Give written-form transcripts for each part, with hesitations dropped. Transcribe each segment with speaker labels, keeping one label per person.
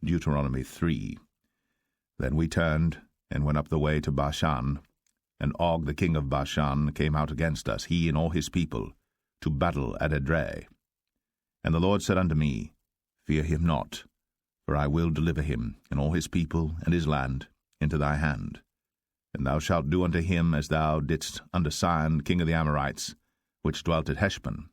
Speaker 1: Deuteronomy 3. Then we turned and went up the way to Bashan, and Og the king of Bashan came out against us, he and all his people, to battle at Edrei. And the Lord said unto me, Fear him not, for I will deliver him, and all his people, and his land, into thy hand. And thou shalt do unto him as thou didst unto Sihon king of the Amorites, which dwelt at Heshbon.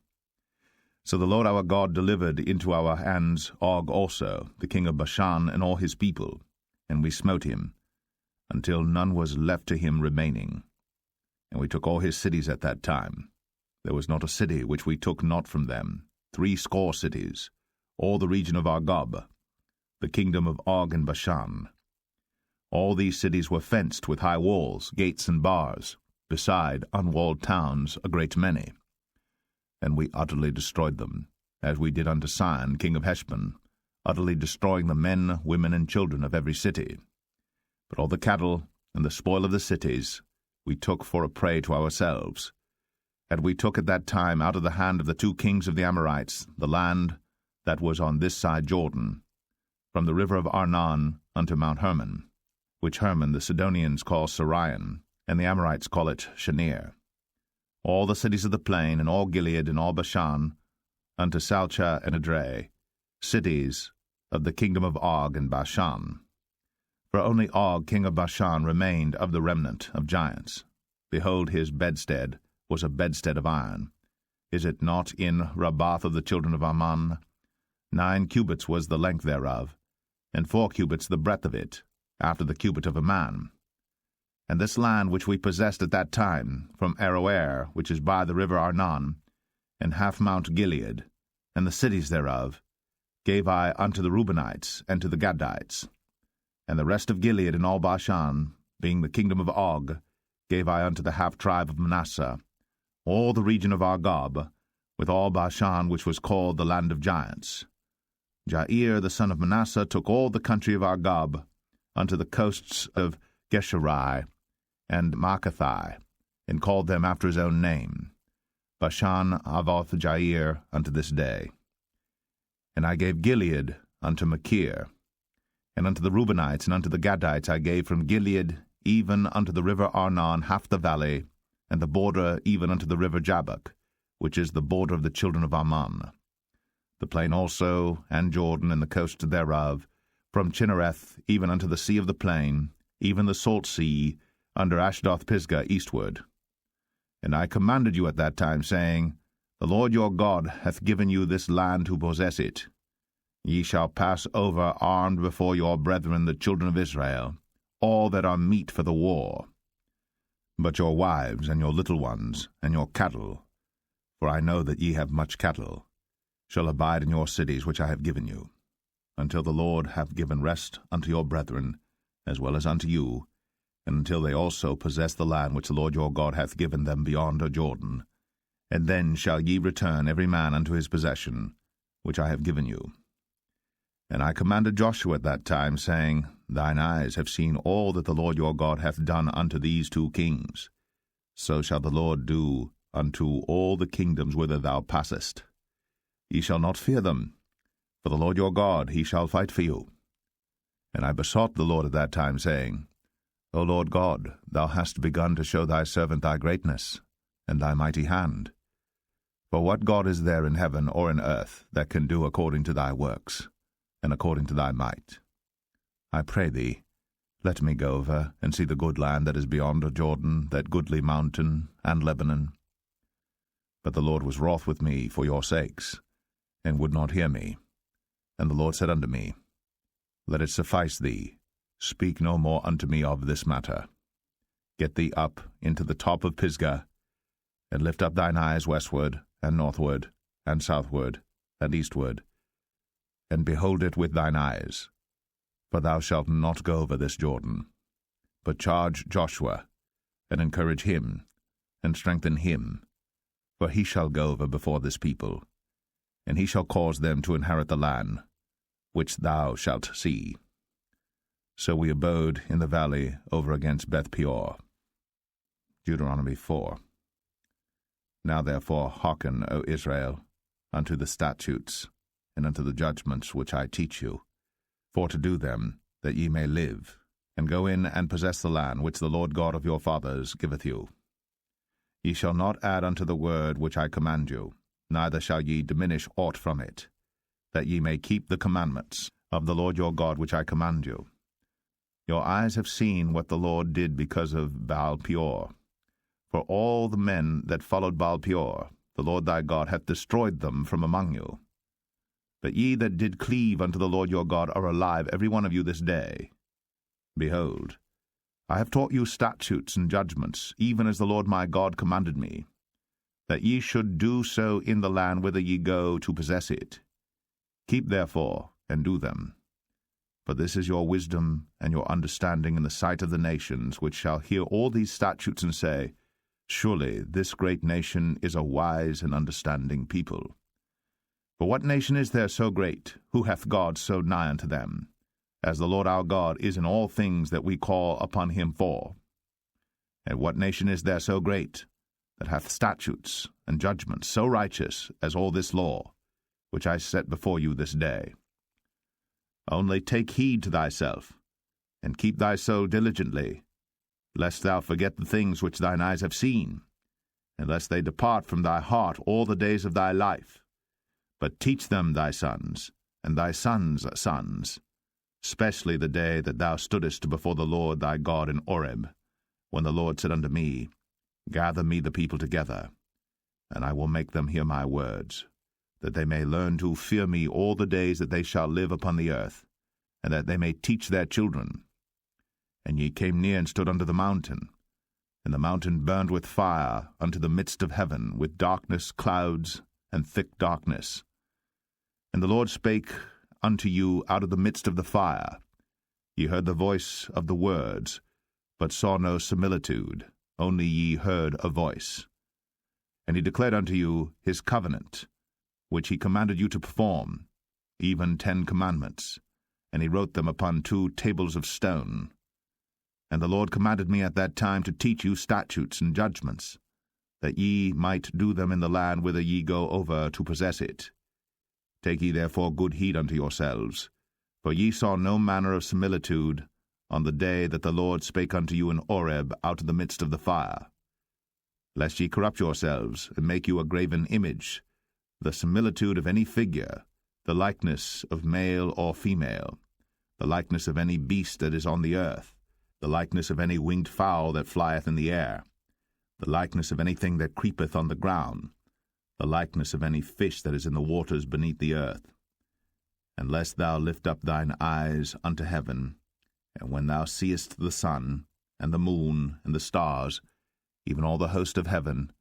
Speaker 1: So the Lord our God delivered into our hands Og also, the king of Bashan, and all his people, and we smote him, until none was left to him remaining. And we took all his cities at that time. There was not a city which we took not from them, 80 cities, all the region of Argob, the kingdom of Og in Bashan. All these cities were fenced with high walls, gates, and bars, beside unwalled towns a great many. And we utterly destroyed them, as we did unto Sihon king of Heshbon, utterly destroying the men, women, and children of every city. But all the cattle and the spoil of the cities we took for a prey to ourselves. And we took at that time out of the hand of the 2 kings of the Amorites the land that was on this side Jordan, from the river of Arnon unto Mount Hermon, which Hermon the Sidonians call Sirion, and the Amorites call it Shenir. All the cities of the plain, and all Gilead, and all Bashan, unto Salcha and Edrei, cities of the kingdom of Og in Bashan. For only Og king of Bashan remained of the remnant of giants. Behold, his bedstead was a bedstead of iron. Is it not in Rabbath of the children of Ammon? 9 cubits was the length thereof, and 4 cubits the breadth of it, after the cubit of a man. And this land which we possessed at that time, from Aroer, which is by the river Arnon, and half Mount Gilead, and the cities thereof, gave I unto the Reubenites and to the Gadites. And the rest of Gilead and all Bashan, being the kingdom of Og, gave I unto the half-tribe of Manasseh, all the region of Argob, with all Bashan which was called the land of giants. Jair the son of Manasseh took all the country of Argob, unto the coasts of Geshurai and Maacathai, and called them after his own name, Bashan Avoth Jair, unto this day. And I gave Gilead unto Machir, and unto the Reubenites and unto the Gadites I gave from Gilead even unto the river Arnon half the valley, and the border even unto the river Jabbok, which is the border of the children of Ammon. The plain also, and Jordan, and the coast thereof, from Chinnereth even unto the sea of the plain, even the salt sea, under Ashdoth-Pisgah eastward. And I commanded you at that time, saying, The Lord your God hath given you this land to possess it. Ye shall pass over armed before your brethren the children of Israel, all that are meet for the war. But your wives, and your little ones, and your cattle, for I know that ye have much cattle, shall abide in your cities which I have given you, until the Lord have given rest unto your brethren, as well as unto you, and until they also possess the land which the Lord your God hath given them beyond the Jordan. And then shall ye return every man unto his possession, which I have given you. And I commanded Joshua at that time, saying, Thine eyes have seen all that the Lord your God hath done unto these 2 kings. So shall the Lord do unto all the kingdoms whither thou passest. Ye shall not fear them, for the Lord your God, he shall fight for you. And I besought the Lord at that time, saying, O Lord God, thou hast begun to show thy servant thy greatness, and thy mighty hand. For what God is there in heaven or in earth that can do according to thy works, and according to thy might? I pray thee, let me go over and see the good land that is beyond Jordan, that goodly mountain, and Lebanon. But the Lord was wroth with me for your sakes, and would not hear me. And the Lord said unto me, Let it suffice thee, speak no more unto me of this matter. Get thee up into the top of Pisgah, and lift up thine eyes westward, and northward, and southward, and eastward, and behold it with thine eyes. For thou shalt not go over this Jordan, but charge Joshua, and encourage him, and strengthen him, for he shall go over before this people, and he shall cause them to inherit the land, which thou shalt see. So we abode in the valley over against Beth Peor. Deuteronomy 4. Now therefore hearken, O Israel, unto the statutes, and unto the judgments which I teach you. for to do them, that ye may live, and go in and possess the land which the Lord God of your fathers giveth you. Ye shall not add unto the word which I command you, neither shall ye diminish aught from it, that ye may keep the commandments of the Lord your God which I command you. Your eyes have seen what the Lord did because of Baal-peor. For all the men that followed Baal-peor, the Lord thy God hath destroyed them from among you. But ye that did cleave unto the Lord your God are alive, every one of you this day. Behold, I have taught you statutes and judgments, even as the Lord my God commanded me, that ye should do so in the land whither ye go to possess it. Keep therefore, and do them. For this is your wisdom and your understanding in the sight of the nations, which shall hear all these statutes and say, Surely this great nation is a wise and understanding people. For what nation is there so great, who hath God so nigh unto them, as the Lord our God is in all things that we call upon him for? And what nation is there so great, that hath statutes and judgments so righteous as all this law, which I set before you this day? Only take heed to thyself, and keep thy soul diligently, lest thou forget the things which thine eyes have seen, and lest they depart from thy heart all the days of thy life. But teach them thy sons, and thy sons' sons, especially the day that thou stoodest before the Lord thy God in Horeb, when the Lord said unto me, Gather me the people together, and I will make them hear my words, that they may learn to fear me all the days that they shall live upon the earth, and that they may teach their children. And ye came near and stood under the mountain, and the mountain burned with fire unto the midst of heaven, with darkness, clouds, and thick darkness. And the Lord spake unto you out of the midst of the fire. Ye heard the voice of the words, but saw no similitude, only ye heard a voice. And he declared unto you his covenant, which he commanded you to perform, even 10 commandments, and he wrote them upon 2 tables of stone. And the Lord commanded me at that time to teach you statutes and judgments, that ye might do them in the land whither ye go over to possess it. Take ye therefore good heed unto yourselves, for ye saw no manner of similitude on the day that the Lord spake unto you in Horeb out of the midst of the fire, lest ye corrupt yourselves, and make you a graven image, the similitude of any figure, the likeness of male or female, the likeness of any beast that is on the earth, the likeness of any winged fowl that flieth in the air, the likeness of anything that creepeth on the ground, the likeness of any fish that is in the waters beneath the earth. And lest thou lift up thine eyes unto heaven, and when thou seest the sun, and the moon, and the stars, even all the host of heaven,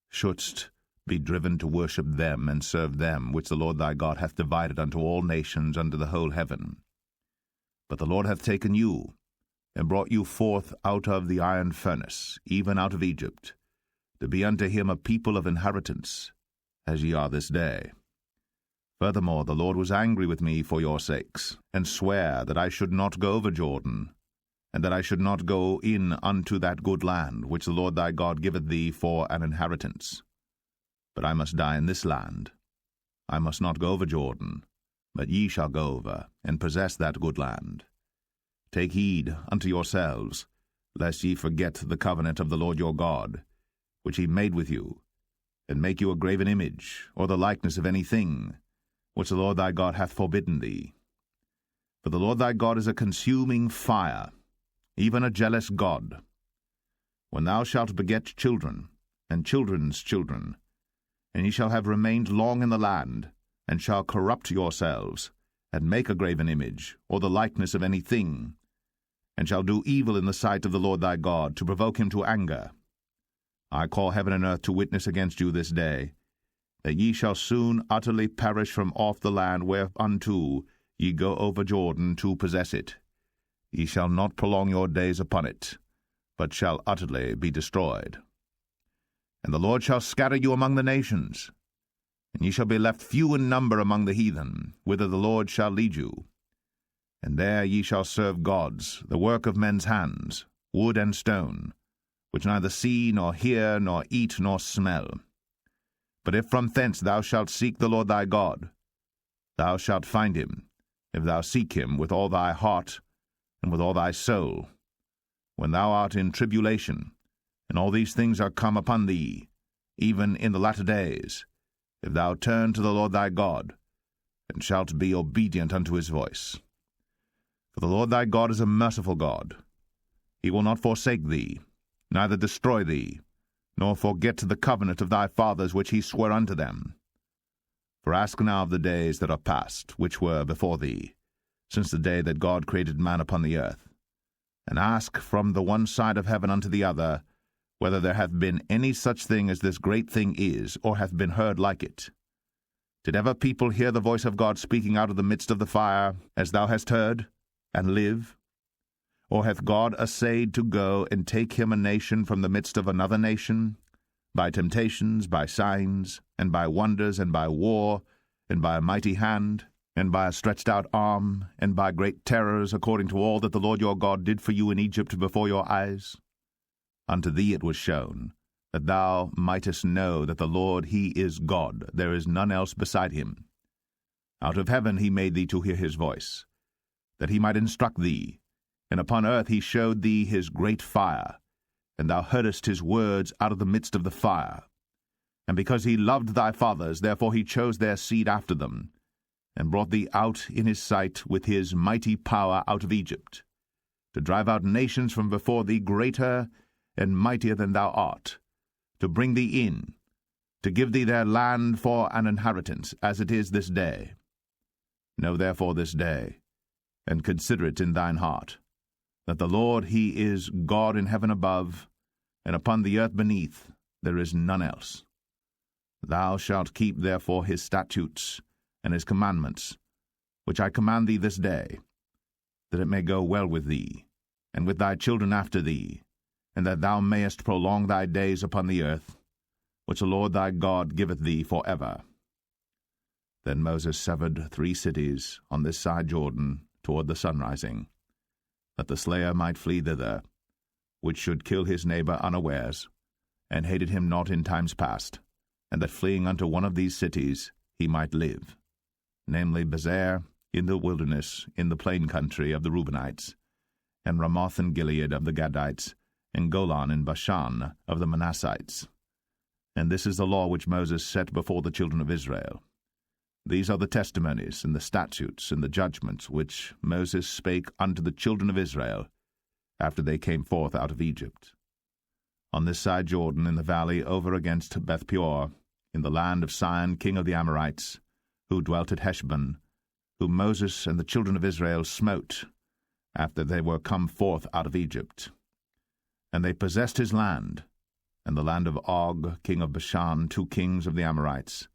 Speaker 1: shouldst be driven to worship them and serve them, which the Lord thy God hath divided unto all nations under the whole heaven. But the Lord hath taken you, and brought you forth out of the iron furnace, even out of Egypt, to be unto him a people of inheritance, as ye are this day. Furthermore, the Lord was angry with me for your sakes, and sware that I should not go over Jordan, and that I should not go in unto that good land, which the Lord thy God giveth thee for an inheritance. But I must die in this land. I must not go over Jordan, but ye shall go over, and possess that good land. Take heed unto yourselves, lest ye forget the covenant of the Lord your God, which he made with you, and make you a graven image, or the likeness of any thing, which the Lord thy God hath forbidden thee. For the Lord thy God is a consuming fire, even a jealous God. When thou shalt beget children, and children's children, and ye shall have remained long in the land, and shall corrupt yourselves, and make a graven image, or the likeness of any thing, and shall do evil in the sight of the Lord thy God, to provoke him to anger, I call heaven and earth to witness against you this day, that ye shall soon utterly perish from off the land whereunto ye go over Jordan to possess it. Ye shall not prolong your days upon it, but shall utterly be destroyed. And the Lord shall scatter you among the nations, and ye shall be left few in number among the heathen, whither the Lord shall lead you. And there ye shall serve gods, the work of men's hands, wood and stone, which neither see, nor hear, nor eat, nor smell. But if from thence thou shalt seek the Lord thy God, thou shalt find him, if thou seek him with all thy heart and with all thy soul. When thou art in tribulation, and all these things are come upon thee, even in the latter days, if thou turn to the Lord thy God, and shalt be obedient unto his voice. For the Lord thy God is a merciful God. He will not forsake thee, neither destroy thee, nor forget the covenant of thy fathers which he sware unto them. For ask now of the days that are past, which were before thee, since the day that God created man upon the earth, and ask from the one side of heaven unto the other, whether there hath been any such thing as this great thing is, or hath been heard like it. Did ever people hear the voice of God speaking out of the midst of the fire, as thou hast heard, and live? Or hath God assayed to go and take him a nation from the midst of another nation, by temptations, by signs, and by wonders, and by war, and by a mighty hand, and by a stretched out arm, and by great terrors, according to all that the Lord your God did for you in Egypt before your eyes? Unto thee it was shown, that thou mightest know that the Lord he is God, there is none else beside him. Out of heaven he made thee to hear his voice, that he might instruct thee, and upon earth he showed thee his great fire, and thou heardest his words out of the midst of the fire. And because he loved thy fathers, therefore he chose their seed after them, and brought thee out in his sight with his mighty power out of Egypt, to drive out nations from before thee greater and mightier than thou art, to bring thee in, to give thee their land for an inheritance, as it is this day. Know therefore this day, and consider it in thine heart, that the Lord he is God in heaven above, and upon the earth beneath there is none else. Thou shalt keep therefore his statutes and his commandments, which I command thee this day, that it may go well with thee, and with thy children after thee, and that thou mayest prolong thy days upon the earth, which the Lord thy God giveth thee for ever. Then Moses severed 3 cities on this side Jordan toward the sunrising, that the slayer might flee thither, which should kill his neighbor unawares, and hated him not in times past, and that fleeing unto one of these cities he might live, namely Bezer in the wilderness in the plain country of the Reubenites, and Ramoth in Gilead of the Gadites, and Golan in Bashan of the Manassites. And this is the law which Moses set before the children of Israel. These are the testimonies, and the statutes, and the judgments which Moses spake unto the children of Israel, after they came forth out of Egypt. On this side Jordan, in the valley over against Beth-peor, in the land of Sihon king of the Amorites, who dwelt at Heshbon, whom Moses and the children of Israel smote, after they were come forth out of Egypt. And they possessed his land, and the land of Og king of Bashan, 2 kings of the Amorites,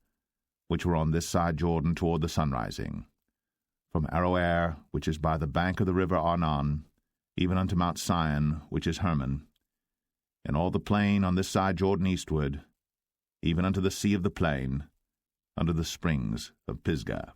Speaker 1: which were on this side Jordan toward the sunrising, from Aroer, which is by the bank of the river Arnon, even unto Mount Sion, which is Hermon, and all the plain on this side Jordan eastward, even unto the sea of the plain, under the springs of Pisgah.